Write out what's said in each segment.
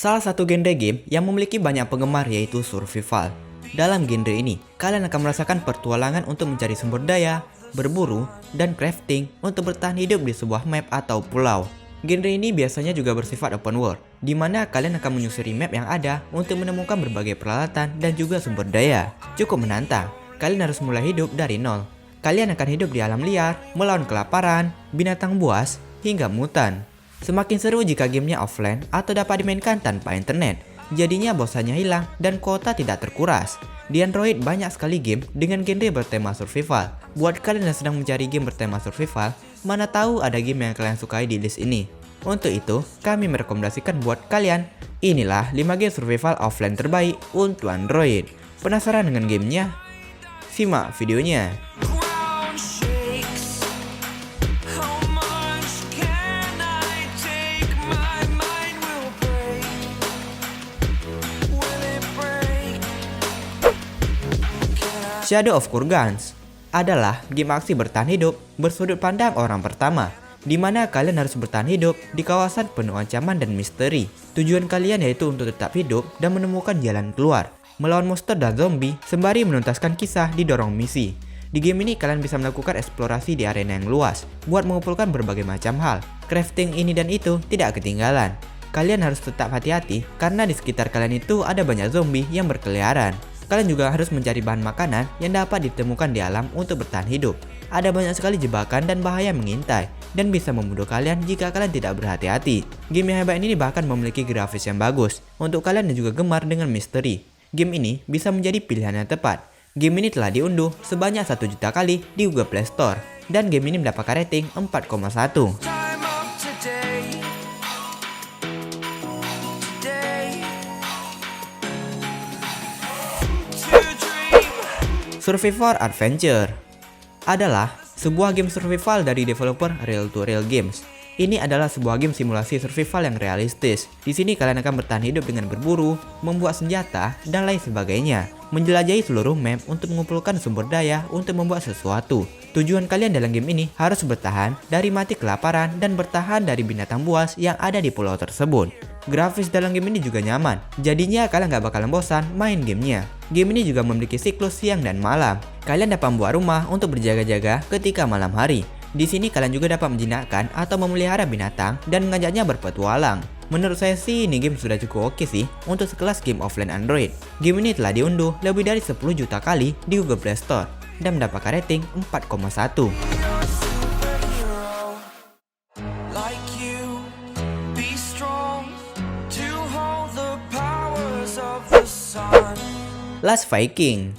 Salah satu genre game yang memiliki banyak penggemar yaitu survival. Dalam genre ini, kalian akan merasakan petualangan untuk mencari sumber daya, berburu, dan crafting untuk bertahan hidup di sebuah map atau pulau. Genre ini biasanya juga bersifat open world, di mana kalian akan menyusuri map yang ada untuk menemukan berbagai peralatan dan juga sumber daya. Cukup menantang, kalian harus mulai hidup dari nol. Kalian akan hidup di alam liar, melawan kelaparan, binatang buas, hingga mutan. Semakin seru jika gamenya offline atau dapat dimainkan tanpa internet. Jadinya bosannya hilang dan kuota tidak terkuras. Di Android banyak sekali game dengan genre bertema survival. Buat kalian yang sedang mencari game bertema survival, mana tahu ada game yang kalian sukai di list ini. Untuk itu, kami merekomendasikan buat kalian, inilah 5 game survival offline terbaik untuk Android. Penasaran dengan gamenya? Simak videonya. Shadow of Kurgans adalah game aksi bertahan hidup bersudut pandang orang pertama, di mana kalian harus bertahan hidup di kawasan penuh ancaman dan misteri. Tujuan kalian yaitu untuk tetap hidup dan menemukan jalan keluar, melawan monster dan zombie sembari menuntaskan kisah didorong misi. Di game ini kalian bisa melakukan eksplorasi di arena yang luas, buat mengumpulkan berbagai macam hal. Crafting ini dan itu tidak ketinggalan. Kalian harus tetap hati-hati karena di sekitar kalian itu ada banyak zombie yang berkeliaran. Kalian juga harus mencari bahan makanan yang dapat ditemukan di alam untuk bertahan hidup. Ada banyak sekali jebakan dan bahaya mengintai, dan bisa membunuh kalian jika kalian tidak berhati-hati. Game yang hebat ini bahkan memiliki grafis yang bagus, untuk kalian yang juga gemar dengan misteri. Game ini bisa menjadi pilihan yang tepat. Game ini telah diunduh sebanyak 1 juta kali di Google Play Store, dan game ini mendapatkan rating 4,1. Survivor Adventure adalah sebuah game survival dari developer Real to Real Games. Ini adalah sebuah game simulasi survival yang realistis. Di sini kalian akan bertahan hidup dengan berburu, membuat senjata, dan lain sebagainya. Menjelajahi seluruh map untuk mengumpulkan sumber daya untuk membuat sesuatu. Tujuan kalian dalam game ini harus bertahan dari mati kelaparan dan bertahan dari binatang buas yang ada di pulau tersebut. Grafis dalam game ini juga nyaman, jadinya kalian gak bakalan bosan main gamenya. Game ini juga memiliki siklus siang dan malam. Kalian dapat membuat rumah untuk berjaga-jaga ketika malam hari. Di sini kalian juga dapat menjinakkan atau memelihara binatang dan mengajaknya berpetualang. Menurut saya sih ini game sudah cukup oke sih untuk sekelas game offline Android. Game ini telah diunduh lebih dari 10 juta kali di Google Play Store dan mendapatkan rating 4,1. Last Viking,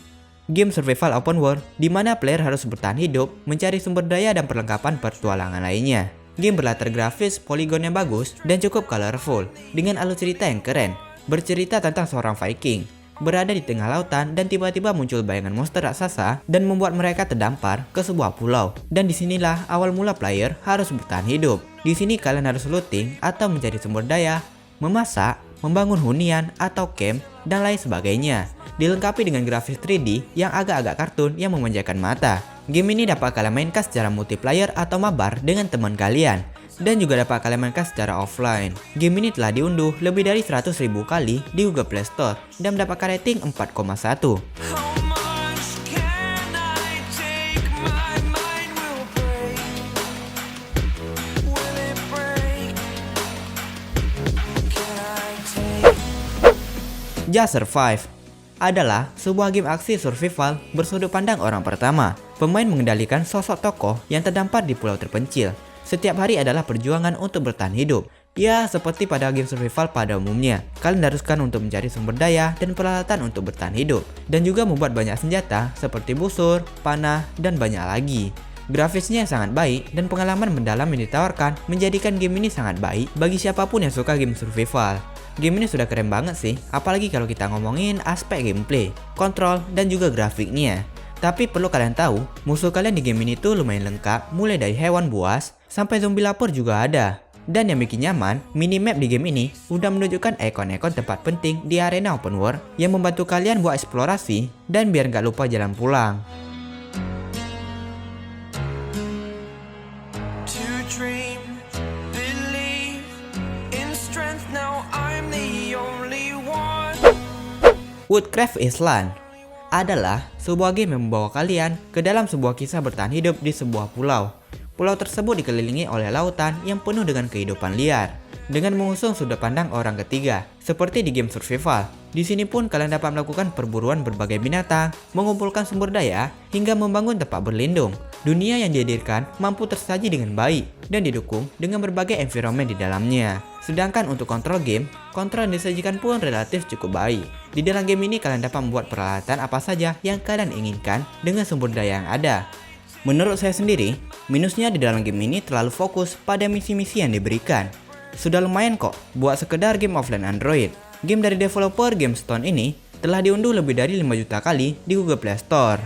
game survival open world di mana player harus bertahan hidup, mencari sumber daya dan perlengkapan petualangan lainnya. Game berlatar grafis, poligon yang bagus, dan cukup colorful, dengan alur cerita yang keren. Bercerita tentang seorang Viking berada di tengah lautan dan tiba-tiba muncul bayangan monster raksasa dan membuat mereka terdampar ke sebuah pulau. Dan disinilah awal mula player harus bertahan hidup. Di sini kalian harus looting atau mencari sumber daya, memasak, membangun hunian atau camp, dan lain sebagainya. Dilengkapi dengan grafis 3D yang agak-agak kartun yang memanjakan mata. Game ini dapat kalian mainkan secara multiplayer atau mabar dengan teman kalian, dan juga dapat kalian mainkan secara offline. Game ini telah diunduh lebih dari 100.000 kali di Google Play Store dan mendapatkan rating 4,1. Just Survive adalah sebuah game aksi survival bersudut pandang orang pertama. Pemain mengendalikan sosok tokoh yang terdampar di pulau terpencil. Setiap hari adalah perjuangan untuk bertahan hidup. Ya, seperti pada game survival pada umumnya, kalian diharuskan untuk mencari sumber daya dan peralatan untuk bertahan hidup, dan juga membuat banyak senjata seperti busur, panah, dan banyak lagi. Grafisnya sangat baik dan pengalaman mendalam yang ditawarkan menjadikan game ini sangat baik bagi siapapun yang suka game survival. Game ini sudah keren banget sih, apalagi kalau kita ngomongin aspek gameplay, kontrol, dan juga grafiknya. Tapi perlu kalian tahu, musuh kalian di game ini tuh lumayan lengkap, mulai dari hewan buas sampai zombie lapar juga ada. Dan yang bikin nyaman, minimap di game ini udah menunjukkan ikon-ikon tempat penting di arena open world yang membantu kalian buat eksplorasi dan biar nggak lupa jalan pulang. Woodcraft Island adalah sebuah game yang membawa kalian ke dalam sebuah kisah bertahan hidup di sebuah pulau. Pulau tersebut dikelilingi oleh lautan yang penuh dengan kehidupan liar, dengan mengusung sudut pandang orang ketiga, seperti di game survival. Di sini pun kalian dapat melakukan perburuan berbagai binatang, mengumpulkan sumber daya, hingga membangun tempat berlindung. Dunia yang dihadirkan mampu tersaji dengan baik dan didukung dengan berbagai environment di dalamnya. Sedangkan untuk kontrol game, kontrol yang disajikan pun relatif cukup baik. Di dalam game ini kalian dapat membuat peralatan apa saja yang kalian inginkan dengan sumber daya yang ada. Menurut saya sendiri, minusnya di dalam game ini terlalu fokus pada misi-misi yang diberikan. Sudah lumayan kok buat sekedar game offline Android. Game dari developer GameStone ini telah diunduh lebih dari 5 juta kali di Google Play Store.